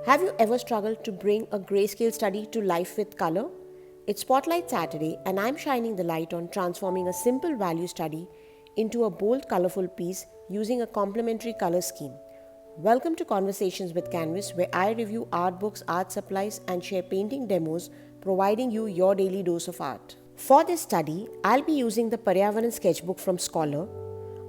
Have you ever struggled to bring a grayscale study to life with color? It's Spotlight Saturday, and I'm shining the light on transforming a simple value study into a bold, colorful piece using a complementary color scheme. Welcome to Conversations with Canvas, where I review art books, art supplies, and share painting demos, providing you your daily dose of art. For this study, I'll be using the Paryavaran sketchbook from Scholar,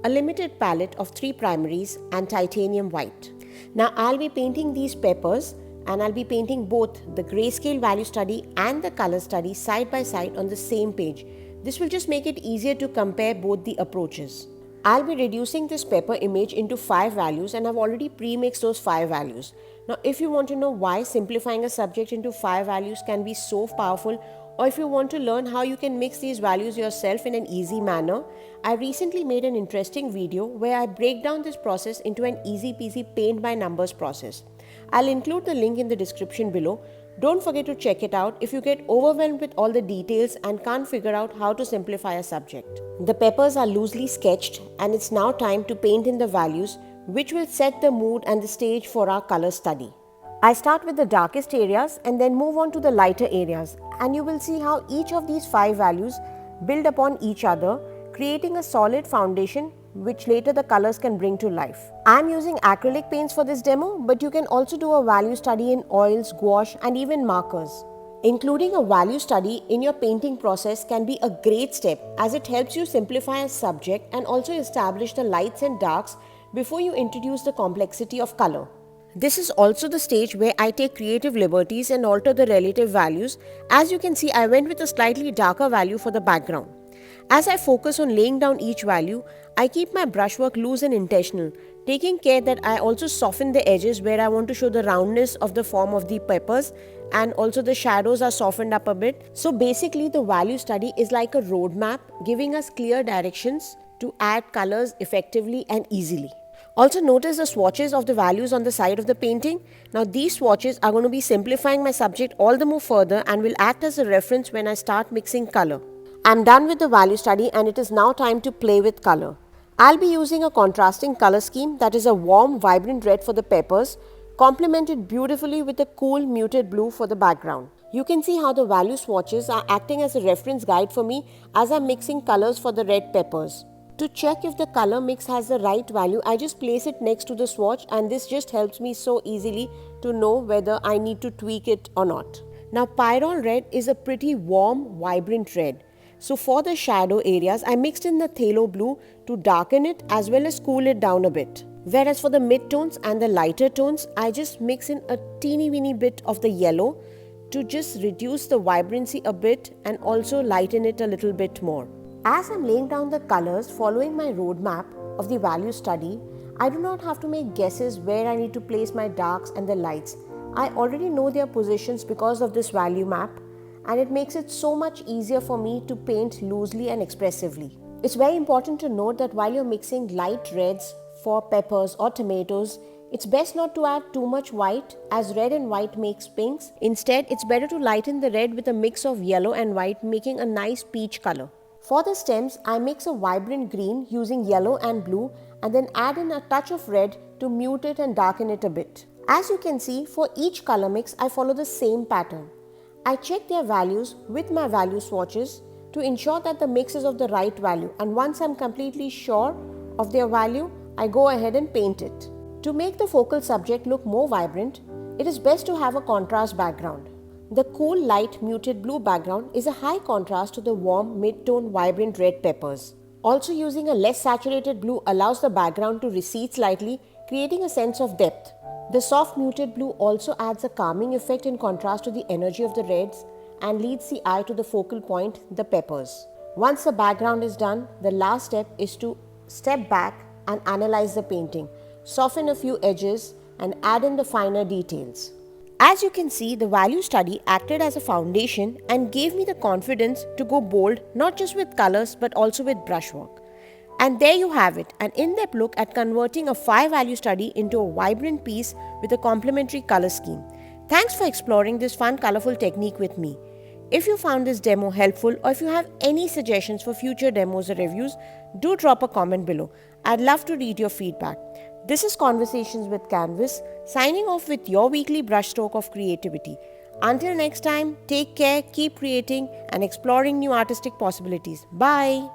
a limited palette of 3 primaries, and titanium white. Now I'll be painting these peppers, and I'll be painting both the grayscale value study and the color study side by side on the same page. This will just make it easier to compare both the approaches. I'll be reducing this pepper image into 5 values, and I've already pre-mixed those 5 values. Now if you want to know why simplifying a subject into 5 values can be so powerful, or if you want to learn how you can mix these values yourself in an easy manner, I recently made an interesting video where I break down this process into an easy peasy paint by numbers process. I'll include the link in the description below. Don't forget to check it out if you get overwhelmed with all the details and can't figure out how to simplify a subject. The peppers are loosely sketched, and it's now time to paint in the values, which will set the mood and the stage for our color study. I start with the darkest areas and then move on to the lighter areas, and you will see how each of these 5 values build upon each other, creating a solid foundation which later the colors can bring to life. I am using acrylic paints for this demo, but you can also do a value study in oils, gouache, and even markers. Including a value study in your painting process can be a great step, as it helps you simplify a subject and also establish the lights and darks before you introduce the complexity of color. This is also the stage where I take creative liberties and alter the relative values. As you can see, I went with a slightly darker value for the background. As I focus on laying down each value, I keep my brushwork loose and intentional, taking care that I also soften the edges where I want to show the roundness of the form of the peppers, and also the shadows are softened up a bit. So basically the value study is like a roadmap, giving us clear directions to add colors effectively and easily. Also notice the swatches of the values on the side of the painting. Now these swatches are going to be simplifying my subject all the more further and will act as a reference when I start mixing color. I'm done with the value study, and it is now time to play with color. I'll be using a contrasting color scheme that is a warm, vibrant red for the peppers, complemented beautifully with a cool, muted blue for the background. You can see how the value swatches are acting as a reference guide for me as I'm mixing colors for the red peppers. To check if the color mix has the right value, I just place it next to the swatch, and this just helps me so easily to know whether I need to tweak it or not. Now Pyrrole red is a pretty warm, vibrant red. So for the shadow areas, I mixed in the phthalo blue to darken it as well as cool it down a bit. Whereas for the mid-tones and the lighter tones, I just mix in a teeny weeny bit of the yellow to just reduce the vibrancy a bit and also lighten it a little bit more. As I'm laying down the colors following my roadmap of the value study, I do not have to make guesses where I need to place my darks and the lights. I already know their positions because of this value map, and it makes it so much easier for me to paint loosely and expressively. It's very important to note that while you're mixing light reds for peppers or tomatoes, it's best not to add too much white, as red and white makes pinks. Instead, it's better to lighten the red with a mix of yellow and white, making a nice peach color. For the stems, I mix a vibrant green using yellow and blue, and then add in a touch of red to mute it and darken it a bit. As you can see, for each color mix, I follow the same pattern. I check their values with my value swatches to ensure that the mix is of the right value, and once I'm completely sure of their value, I go ahead and paint it. To make the focal subject look more vibrant, it is best to have a contrast background. The cool, light, muted blue background is a high contrast to the warm, mid-tone, vibrant red peppers. Also, using a less saturated blue allows the background to recede slightly, creating a sense of depth. The soft muted blue also adds a calming effect in contrast to the energy of the reds and leads the eye to the focal point, the peppers. Once the background is done, the last step is to step back and analyze the painting, soften a few edges, and add in the finer details. As you can see, the value study acted as a foundation and gave me the confidence to go bold, not just with colors but also with brushwork. And there you have it, an in-depth look at converting a 5-value study into a vibrant piece with a complementary color scheme. Thanks for exploring this fun, colorful technique with me. If you found this demo helpful, or if you have any suggestions for future demos or reviews, do drop a comment below. I'd love to read your feedback. This is Conversations with Canvas, signing off with your weekly brushstroke of creativity. Until next time, take care, keep creating and exploring new artistic possibilities. Bye.